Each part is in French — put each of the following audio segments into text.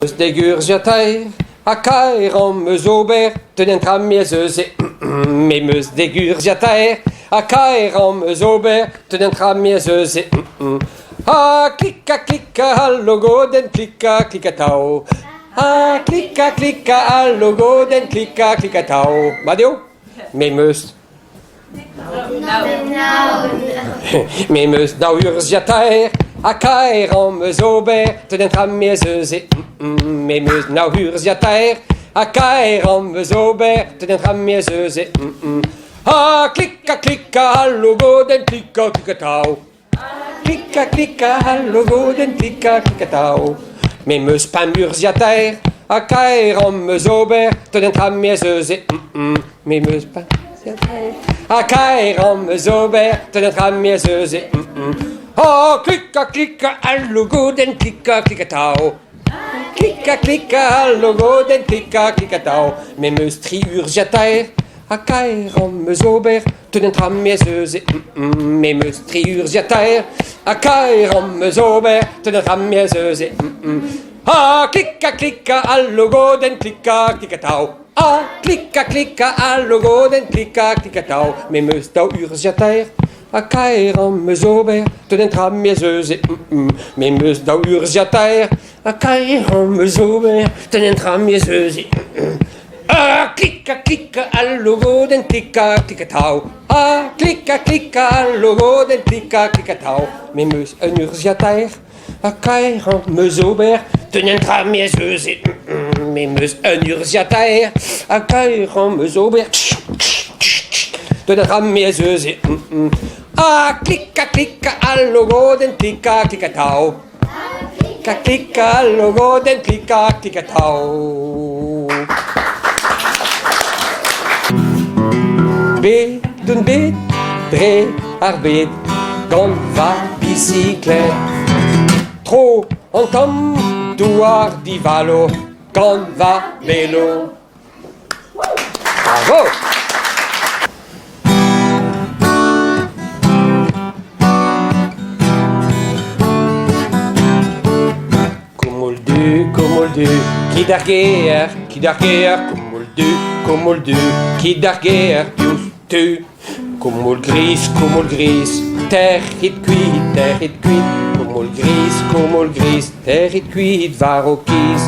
Degurgiatair, acairam meus ober, tenentra miezeuze, me meus degurgiatair, acairam meus ober, tenentra miezeuze, clica, allogo den clica tau, clica, allogo den clica tau, badeu, me meus. Me meus naurgiatair, acairam meus ober, tenentra miezeuze, me meus naurgiatair, acairam meus ober, tenentra miezeuze, clica, allogo den clica tau, clica, allogo den clica tau, me meus pamurgiatair, acairam meus ober, tenentra miezeuze, me meus pamurgiatair, acairam meus ober, tenentra miezeuze, clica, allogo den clica tau, clica, allogo den clica tau, me meus triurgiatair, acairam meus ober, tenentra miezeuze, me meus triurgiatair, acairam meus ober, tenentra miezeuze, clica, allogo den clica tau, clica, allogo den clica tau, me meus naurgiatair, acairam meus ober, tenentra miezeuze, me meus naurgiatair, acairam meus ober, tenentra miezeuze, clica, allogo den clica tau, clica, allogo den clica tau, me meus unurgiatair, acairam meus ober, tenentra miezeuze, me meus unurgiatair, acairam meus ober, tenentra miezeuze, clica, allogo den clica tau, clica, allogo den clica tau. Bet, dre, arbet, gant va bicyclette. Tro, antom, douar di valo, gant va vélo. Bravo! Komoldu, qui darguer, komoldu, qui darguer, pius tu. Komol gris, terre et cuit, komol gris, terre et cuit, varokis.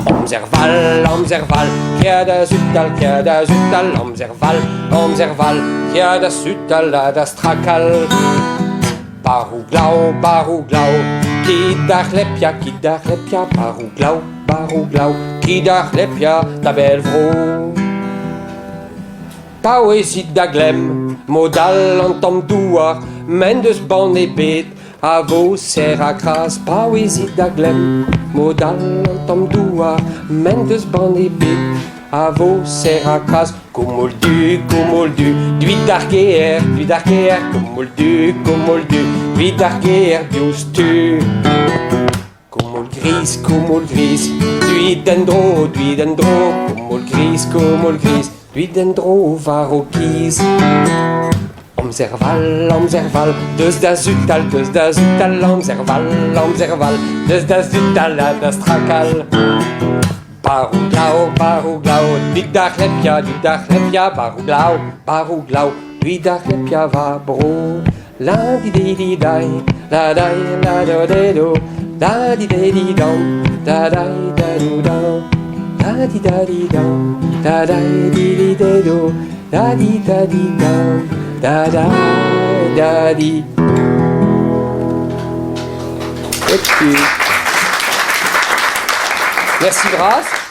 Omzerval, kiada zutal, omzerval, kiada zutal, adastrakal. Baruglau, kidarlepia, baruglau, kidarlepia, ta belle vro. Poëzie d'aglem, modal antom douar, mendes ban et bet, a vos seracras. Poëzie d'aglem, modal antom douar, mendes ban et bet, a vos seracras. Komoldu, duidarguer, komoldu, duidarguer, bius tu. Komol gris, duidendro, komol gris, duidendro, varokis. Omzerval, deus da zutal, omzerval, deus da zutal, adastrakal. Baruglau, duidarlepia, baruglau, duidarlepia va bro. La di di dai, la dai, la do de do, da di dam, da dai da do dam, da di dam, da dai di de do, da di dam, da di. Et puis, merci Grace.